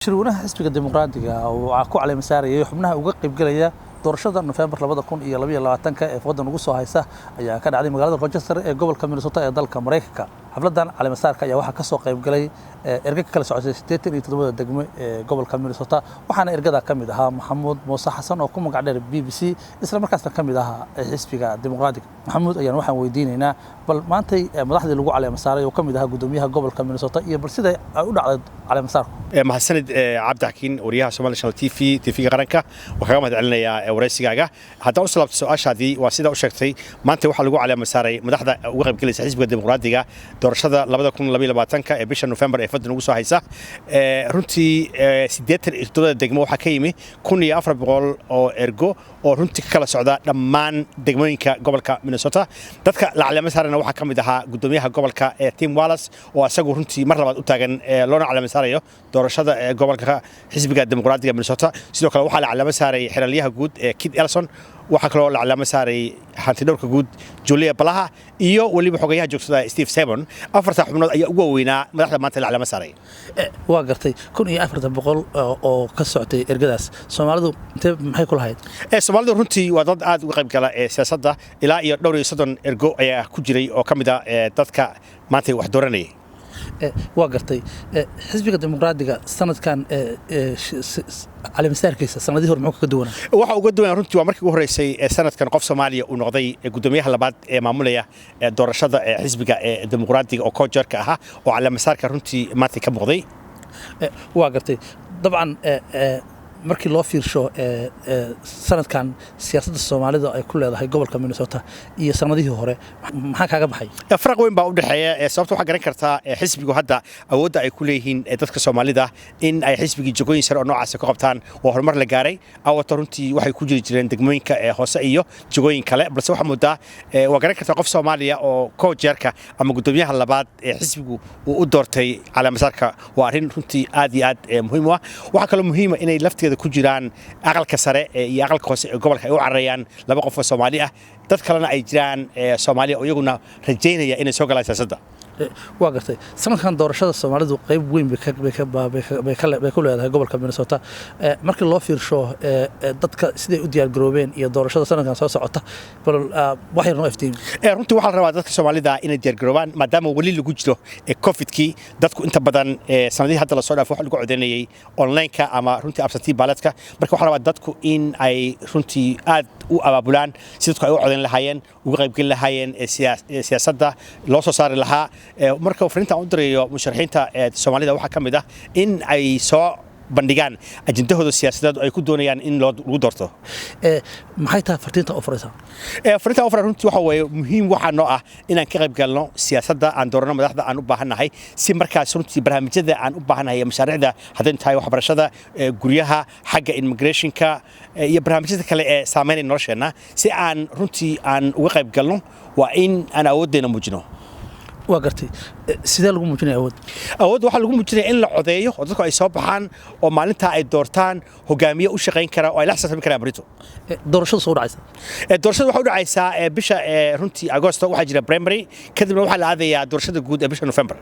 shirweynaha xisbiga dimuqraadiga oo ku caleema saarayay xubnaha uga qaybgalaya doorashada November 2022 ee wadan ugu soo haysa ayaa ka dhacday magaalada Rochester ee gobolka Minnesota ee dalka Mareykanka. Xafladan caleema saarka ayaa waxa ka soo qaybgalay erga kala socday 87 degmo ee gobolka Minnesota waxaana ergada kamid ahaa Maxamuud Muuse Xasan oo ku magac dheer BBC isla markaasna kamid ahaa xisbiga dimuqraadiga. Maxamuud ayaan waxaan weydiinaynaa bal maantay madaxdii lagu caleema saaray oo kamid ahaa gudoomiyaha gobolka Minnesota iyo bal sida ay u dhacday caleema saarku. mahadsanid cabdixakiin wariyaha Somali Channel TV qaranka waxaan mahad celinayaa waraysigaaga haddii uu salaabto su'aashaadii waa sida uu sheegtay maanta waxa lagu caleema saaray madaxda uga qaybgalaysa xisbiga dimuqraadiga doorashada 2022 ee bisha November ee fadlan ugu soo haysa runtii 87 degmo waxa ka yimi 1400 oo ergo oo runtii kala socda dhammaan degmooyinka gobolka Minnesota dadka la caleema saarayna waxa kamid ahaa gudoomiyaha gobolka Tim Wallace oo asagu runtii mar labaad u taagan loona caleema saarayo doorashada gobolka xisbiga dimuqraadiga Minnesota sidoo kale waxa la caleema saaray xiraliyaha guud Kid Ellison waxa kale oo la caleema saaray hantidhowrka guud Julia Balaha iyo waliba xogayaha joogtada Steve Simon afarta xubnood ayaa ugu weynaa madaxda maanta la caleema saaray waa gartay 1400 oo ka socday ergadaas Soomaalidu intee maxay ku lahayd Soomaalidu runtii waa dad aad uga qayb gala siyaasadda ilaa iyo dhowr iyo 30 ergo ayaa ku jiray oo kamid ah dadka maanta wax dooranayay waa gartay xisbiga dimuqraadiga sanadkan caleema saarkiisa sanadii hore muxuu ka duwanaa waxa uga duwan runtii waa markii ugu horeysay sanadkan qof Soomaaliya uu noqday gudoomiyaha labaad ee maamulaya doorashada xisbiga dimuqraadiga oo koojarka ah oo caleema saarka runtii maanta ka muuqday waa gartay dabcan markii loo fiirsho sanadkan siyaasadda Soomaalida ay ku leedahay gobolka Minnesota iyo sanadihii hore maxaa kaaga baxay farq weyn baa u dhaxeeya sababtoo waxa garan kartaa xisbigu hadda awoodda ay ku leeyihiin dadka Soomaalida in ay xisbigi jogooyin sare oo noocaas ka qabtaan waa horumar la gaaray awooda runtii waxay ku jireen degmooyinka hoose iyo jogooyin kale balse waxa moodaa waa garan kartaa qof Soomaaliya oo koojarka ama gudoomiyaha labaad xisbigu uu u doortay caleema saarka waa arrin runtii aad iyo aad muhiim ah waxa kale muhiim ah inay lafteeda ku jiraan aqalka sare iyo aqalka hoose ee gobolka ay u cararayaan laba qof oo Soomaali ah dad kalena ay jiraan Soomaali oo iyaguna rajeynaya inay soo galaan siyaasadda waa gartay sanadkan doorashada Soomaalidu qayb weyn bay ku leedahay gobolka Minnesota markii loo fiirsho dadka siday u diyaar garoobeen iyo doorashada sanadkan soo socota bal waxay noo iftiin runtii waxa la rabaa dadka Soomaalida inay diyaar garoobaan maadaama wali lagu jiro COVID-kii dadku inta badan sanadihii hadda la soo dhaafay waxa lagu codeynayay online-ka ama runtii absentee ballot-ka marka waxa la rabaa dadku in ay runtii aad u abaabulaan si dadku ay u codeyn lahaayeen uga qaybgal lahaayeen siyaasadda loo soo saari lahaa marka fariinta aan u dirayo musharaxiinta Soomaalida waxa kamid ah in ay soo bandhigaan ajandahooda siyaasadeed ay ku doonayaan in lagu doorto maxay tahay fartiinta oo faraysa fariinta oo runtii waxa weeye muhiim waxa noo ah inaan ka qayb galno siyaasadda aan doorano madaxda aan u baahanahay si markaas runtii barnaamijyada aan u baahanahay mashaariicda haddii tahay waxbarashada guryaha xagga immigrationka iyo barnaamijyada kale ee saameynaya nolosheena si aan runtii aan uga qayb galno waa in aan awooddeena muujino waa gartay sidee lagu muujinay awood waxa lagu muujinay in la codeeyo oo dadku ay soo baxaan oo maalinta ay doortaan hogaamiye u shaqeyn kara oo ay la xisaabtami karaan barito doorashadu soo dhacaysa doorashadu waxa u dhacaysaa bisha runtii Agosto waxa jira primary kadibna waxa la aadayaa doorashada guud ee bisha November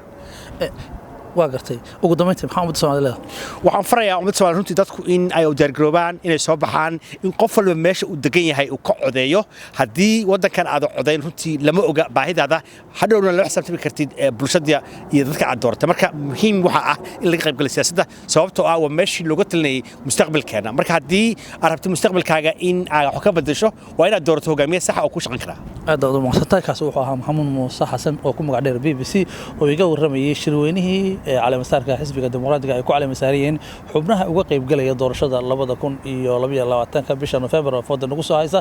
waa gartay ugu dambeyntii maxaa ummadda Soomaaliyeed waxaan farayaa ummadda Soomaaliyeed runtii dadku in ay u diyaar garoobaan inay soo baxaan in qof walba meesha uu degan yahay uu ka codeeyo haddii wadankan aad codeyn runtii lama oga baahidaada hadhowna la xisaabtami kartid bulshada iyo dadka aad doortay marka muhiim waxa ah in laga qayb galo siyaasadda sababtoo ah waa meeshii looga talinayay mustaqbalkeena marka haddii aad rabto mustaqbalkaaga in aad wax ka bedesho waa inaad doorato hogaamiye sax oo ku shaqeyn kara aad u mahadsantahay kaas wuxuu ahaa Maxamuud Muuse Xasan oo ku magac dheer BBC oo iga waramayay shirweynihii caleema saarka xisbiga dimuqraadiga ay ku caleema saarayeen xubnaha uga qayb galaya doorashada 2022 bisha November oo foodan ugu soo haysa